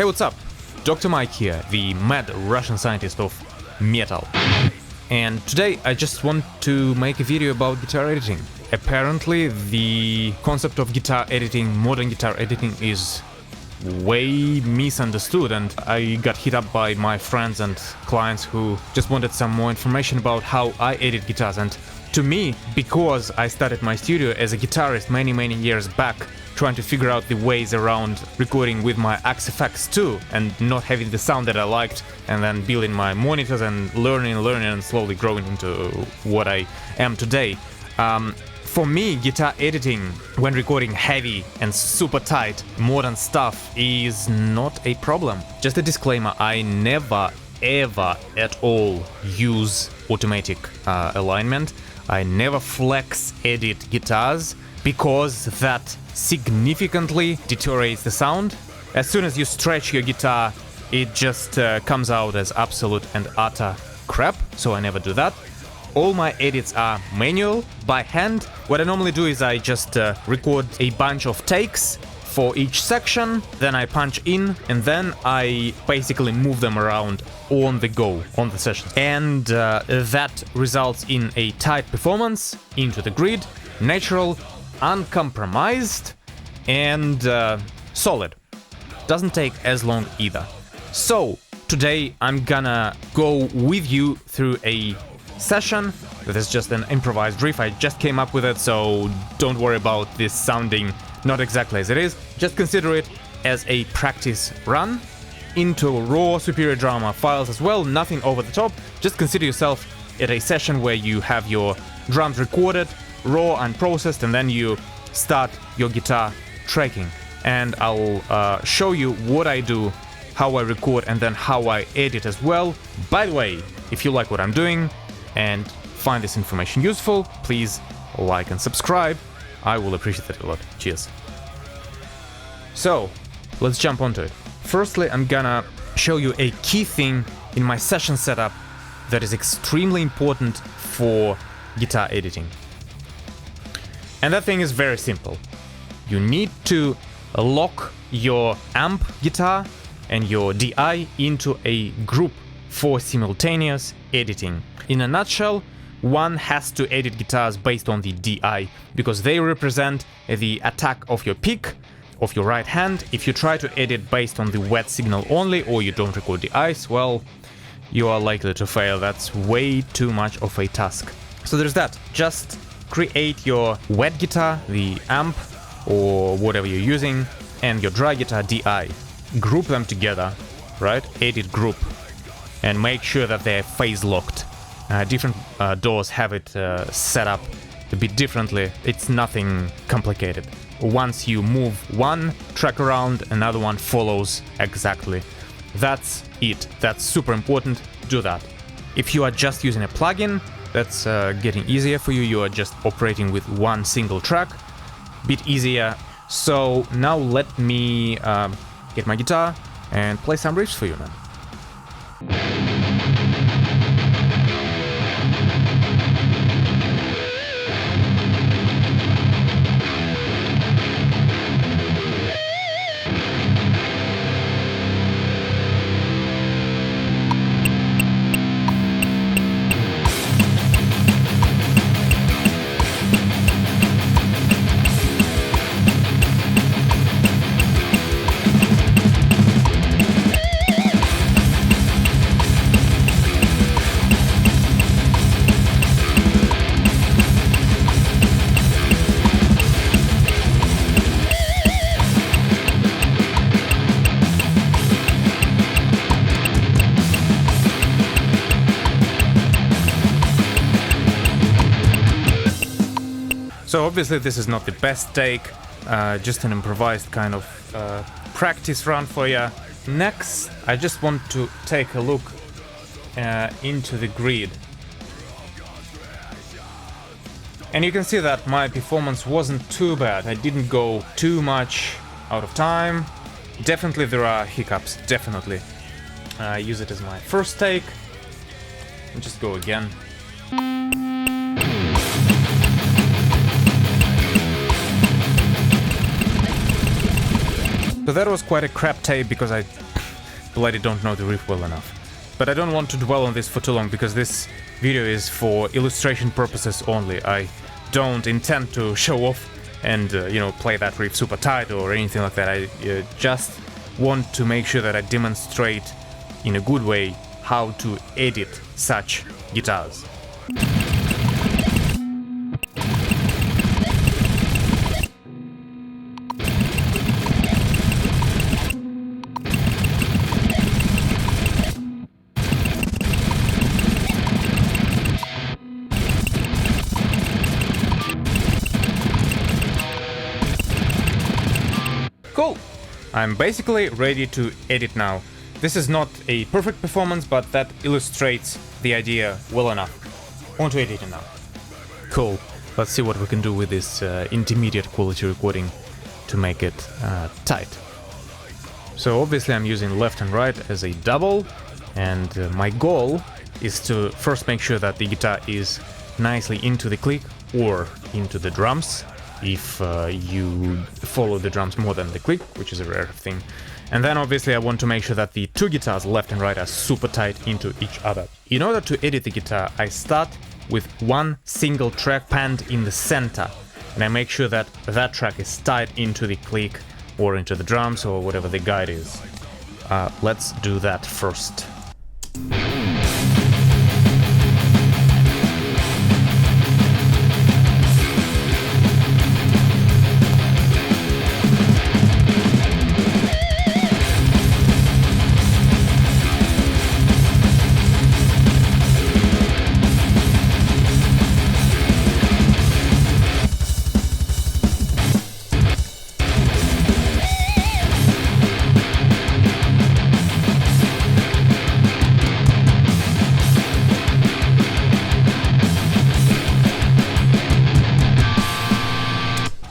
Hey, what's up? Dr. Mike here, the mad Russian scientist of metal. And today I just want to make a video about guitar editing. Apparently the concept of guitar editing, modern guitar editing, is way misunderstood, and I got hit up by my friends and clients who just wanted some more information about how I edit guitars. And to me, because I started my studio as a guitarist many years back, trying to figure out the ways around recording with my Axe FX2 and not having the sound that I liked, and then building my monitors and learning and slowly growing into what I am today. For me, guitar editing when recording heavy and super tight modern stuff is not a problem. Just a disclaimer, I never ever at all use automatic alignment. I never flex edit guitars because that significantly deteriorates the sound. As soon as you stretch your guitar, it just comes out as absolute and utter crap, so I never do that. All my edits are manual, by hand. What I normally do is I just record a bunch of takes for each section, then I punch in, and then I basically move them around on the go, on the session. And that results in a tight performance, into the grid, natural, uncompromised, and solid. Doesn't take as long either. So today I'm gonna go with you through a session that is just an improvised riff. I just came up with it, so don't worry about this sounding not exactly as it is. Just consider it as a practice run into raw Superior Drama files as well, nothing over the top. Just consider yourself at a session where you have your drums recorded, raw and processed, and then you start your guitar tracking. And I'll show you what I do, how I record, and then how I edit as well. By the way, if you like what I'm doing and find this information useful, please like and subscribe. I will appreciate that a lot. Cheers. So, let's jump onto it. Firstly, I'm gonna show you a key thing in my session setup that is extremely important for guitar editing. And that thing is very simple. You need to lock your amp guitar and your DI into a group for simultaneous editing. In a nutshell, one has to edit guitars based on the DI because they represent the attack of your pick, of your right hand. If you try to edit based on the wet signal only, or you don't record DIs, well, you are likely to fail. That's way too much of a task. So there's that. Just create your wet guitar, the amp, or whatever you're using, and your dry guitar DI. Group them together, right? Edit group. And make sure that they're phase locked. Different DAWs have it set up a bit differently. It's nothing complicated. Once you move one track around, another one follows exactly. That's it. That's super important. Do that. If you are just using a plugin, that's getting easier for you. You are just operating with one single track. Bit easier. So now let me get my guitar and play some riffs for you, man. So obviously this is not the best take, just an improvised kind of practice run for you. Next, I just want to take a look into the grid. And you can see that my performance wasn't too bad. I didn't go too much out of time. Definitely there are hiccups, definitely. I use it as my first take. And just go again. So that was quite a crap tape because I bloody don't know the riff well enough. But I don't want to dwell on this for too long, because this video is for illustration purposes only. I don't intend to show off and, you know, play that riff super tight or anything like that. I just want to make sure that I demonstrate in a good way how to edit such guitars. Cool! I'm basically ready to edit now. This is not a perfect performance, but that illustrates the idea well enough. I want to edit it now. Cool. Let's see what we can do with this intermediate quality recording to make it tight. So obviously I'm using left and right as a double, and my goal is to first make sure that the guitar is nicely into the click or into the drums, if you follow the drums more than the click, which is a rare thing. And then obviously I want to make sure that the two guitars, left and right, are super tight into each other. In order to edit the guitar, I start with one single track panned in the center, and I make sure that that track is tied into the click or into the drums or whatever the guide is. Let's do that first.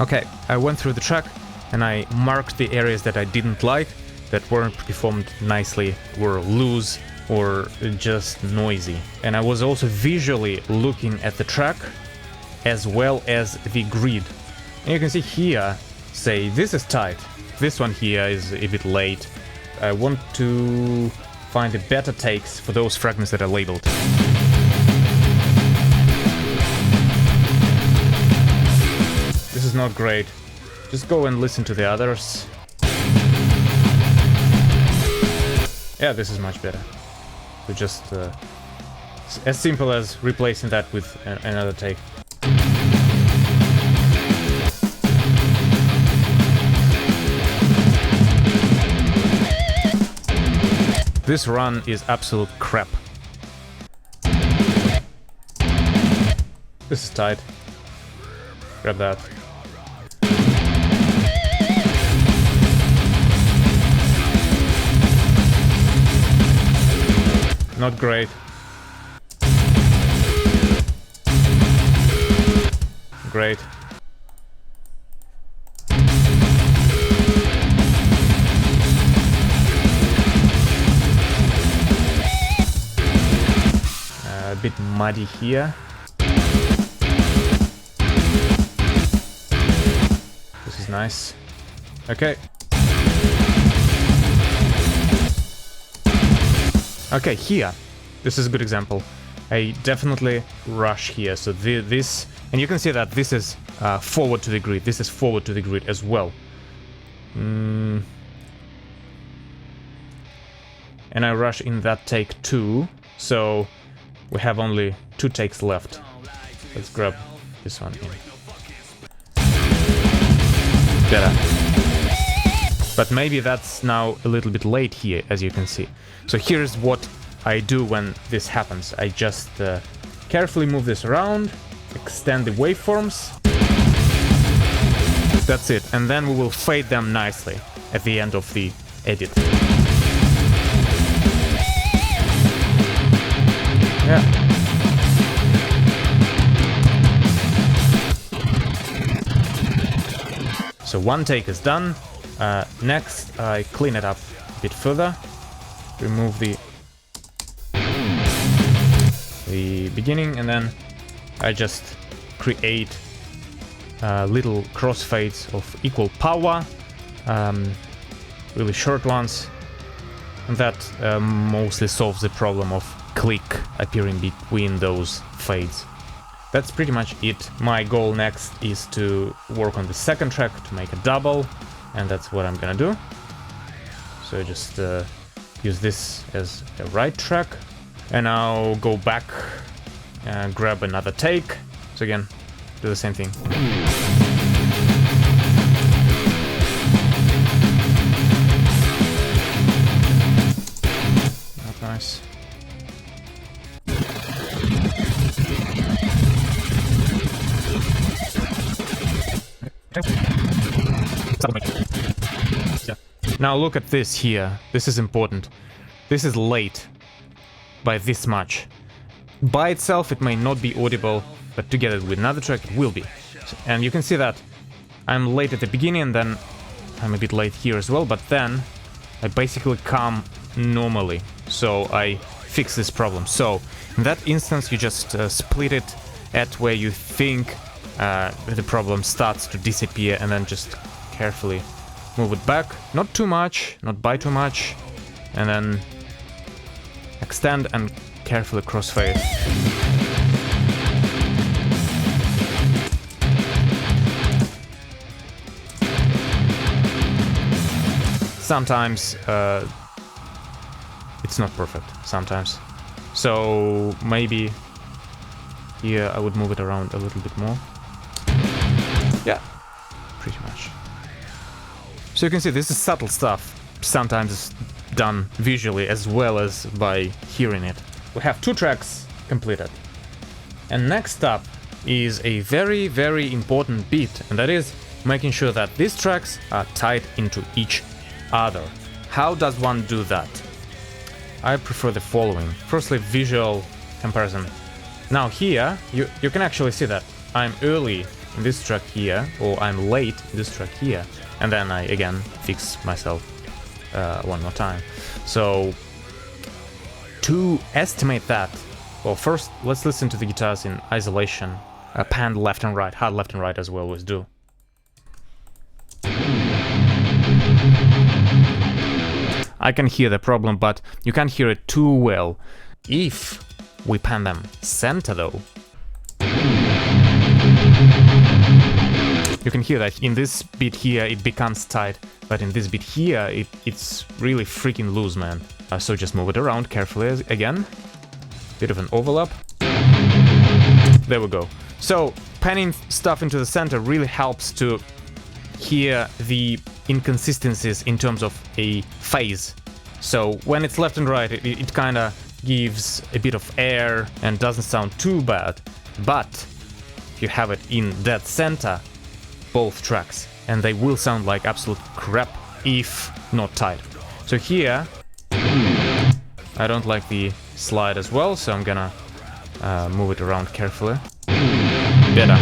Okay, I went through the track and I marked the areas that I didn't like, that weren't performed nicely, were loose or just noisy. And I was also visually looking at the track as well as the grid. And you can see here, say, this is tight, this one here is a bit late. I want to find the better takes for those fragments that are labeled. This is not great. Just go and listen to the others. Yeah, this is much better. So just as simple as replacing that with another take. This run is absolute crap. This is tight. Grab that. Not great. Great. A bit muddy here. This is nice. Okay. Okay, here. This is a good example. I definitely rush here. So this, and you can see that this is forward to the grid. This is forward to the grid as well. And I rush in that take too. So we have only 2 takes left. Let's grab this one in. Better. But maybe that's now a little bit late here, as you can see. So here's what I do when this happens. I just carefully move this around, extend the waveforms. That's it. And then we will fade them nicely at the end of the edit. Yeah. So one take is done. Next, I clean it up a bit further. Remove the beginning, and then I just create little crossfades of equal power, really short ones, and that mostly solves the problem of click appearing between those fades. That's pretty much it. My goal next is to work on the second track to make a double, and that's what I'm gonna do. So just use this as a right track, and I'll go back and grab another take. So again, do the same thing. Not nice. Now look at this here. This is important. This is late by this much. By itself it may not be audible, but together with another track it will be. And you can see that I'm late at the beginning, and then I'm a bit late here as well, but then I basically come normally. So I fix this problem. So in that instance you just split it at where you think the problem starts to disappear, and then just carefully move it back, not too much, not by too much, and then extend and carefully crossfade. Sometimes it's not perfect, sometimes. So maybe here I would move it around a little bit more. Yeah, pretty much. So you can see this is subtle stuff. Sometimes it's done visually as well as by hearing it. We have 2 tracks completed. And next up is a very, very important bit, and that is making sure that these tracks are tied into each other. How does one do that? I prefer the following. Firstly, visual comparison. Now here, you can actually see that I'm early in this track here, or I'm late in this track here, and then I again fix myself one more time. So to estimate that, well, first let's listen to the guitars in isolation, pan left and right, hard left and right as we always do. I can hear the problem, but you can't hear it too well. If we pan them center though, you can hear that in this bit here it becomes tight, but in this bit here it's really freaking loose, man. So just move it around carefully again. Bit of an overlap. There we go. So panning stuff into the center really helps to hear the inconsistencies in terms of a phase. So when it's left and right, it kind of gives a bit of air and doesn't sound too bad. But if you have it in dead center, both tracks, and they will sound like absolute crap if not tight. So here I don't like the slide as well, so I'm gonna move it around carefully. Better.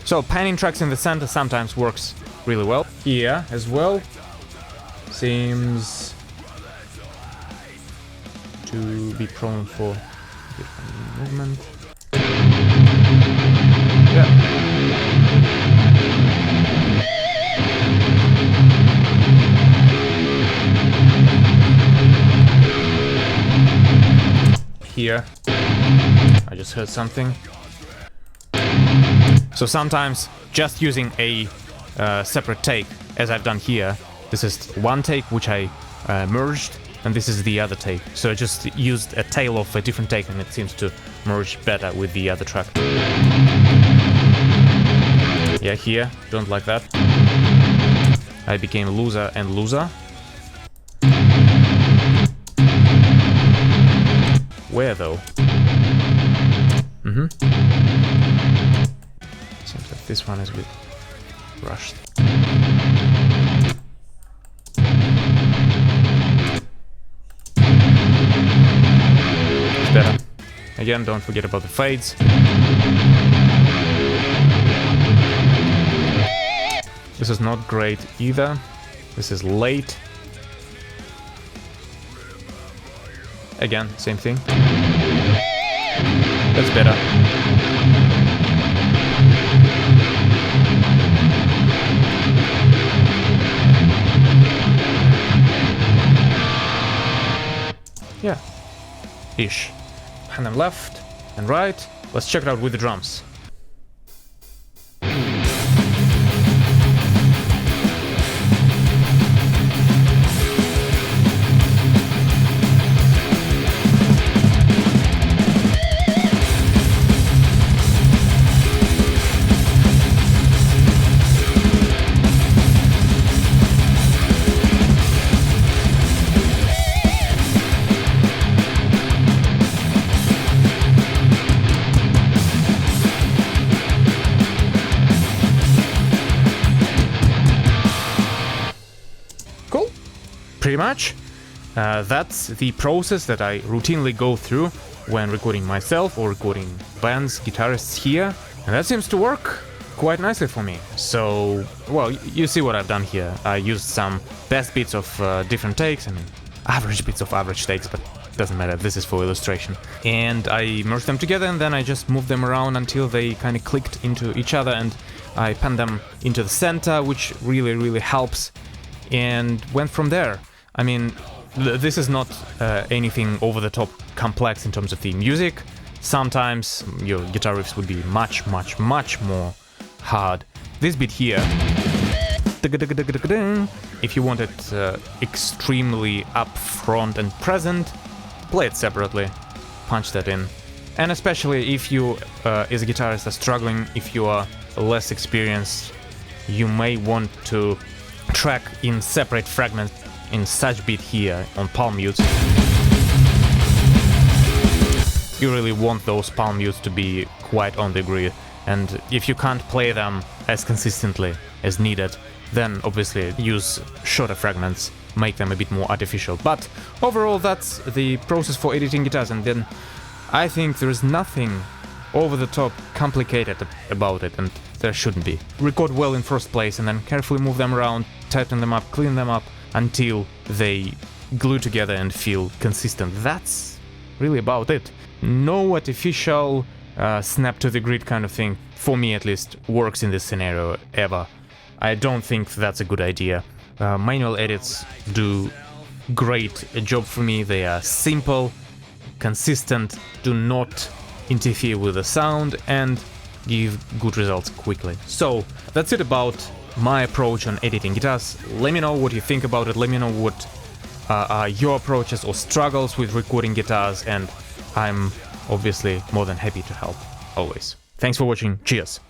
So panning tracks in the center sometimes works really well. Here as well seems to be prone for a bit of movement. Yeah. Here, I just heard something. So sometimes just using a separate take, as I've done here, this is one take which I merged, and this is the other take. So I just used a tail of a different take, and it seems to merge better with the other track. Yeah, here, don't like that. I became looser and looser. Where though? Seems like this one is a bit rushed. It's better. Again, don't forget about the fades. This is not great either. This is late. Again, same thing. That's better. ish. Pan them left and right. Let's check it out with the drums. Cool. Pretty much. That's the process that I routinely go through when recording myself or recording bands, guitarists here. And that seems to work quite nicely for me. So, well, you see what I've done here. I used some best bits of different takes, I mean, average bits of average takes, but doesn't matter, this is for illustration. And I merged them together and then I just moved them around until they kind of clicked into each other, and I panned them into the center, which really helps, and went from there. I mean, this is not anything over-the-top complex in terms of the music. Sometimes your guitar riffs would be much more hard. This bit here, if you want it extremely upfront and present, play it separately, punch that in. And especially if you, as a guitarist, are struggling, if you are less experienced, you may want to track in separate fragments in such bit here on palm mutes. You really want those palm mutes to be quite on the grid, and if you can't play them as consistently as needed, then obviously use shorter fragments, make them a bit more artificial. But overall, that's the process for editing guitars, and then I think there is nothing over the top complicated about it, and there shouldn't be. Record well in first place and then carefully move them around, tighten them up, clean them up until they glue together and feel consistent. That's really about it. No artificial snap to the grid kind of thing, for me at least, works in this scenario ever. I don't think that's a good idea. Manual edits do great job for me. They are simple, consistent, do not interfere with the sound, and give good results quickly. So that's it about my approach on editing guitars. Let me know what you think about it. Let me know what are your approaches or struggles with recording guitars, and I'm obviously more than happy to help, always. Thanks for watching, cheers!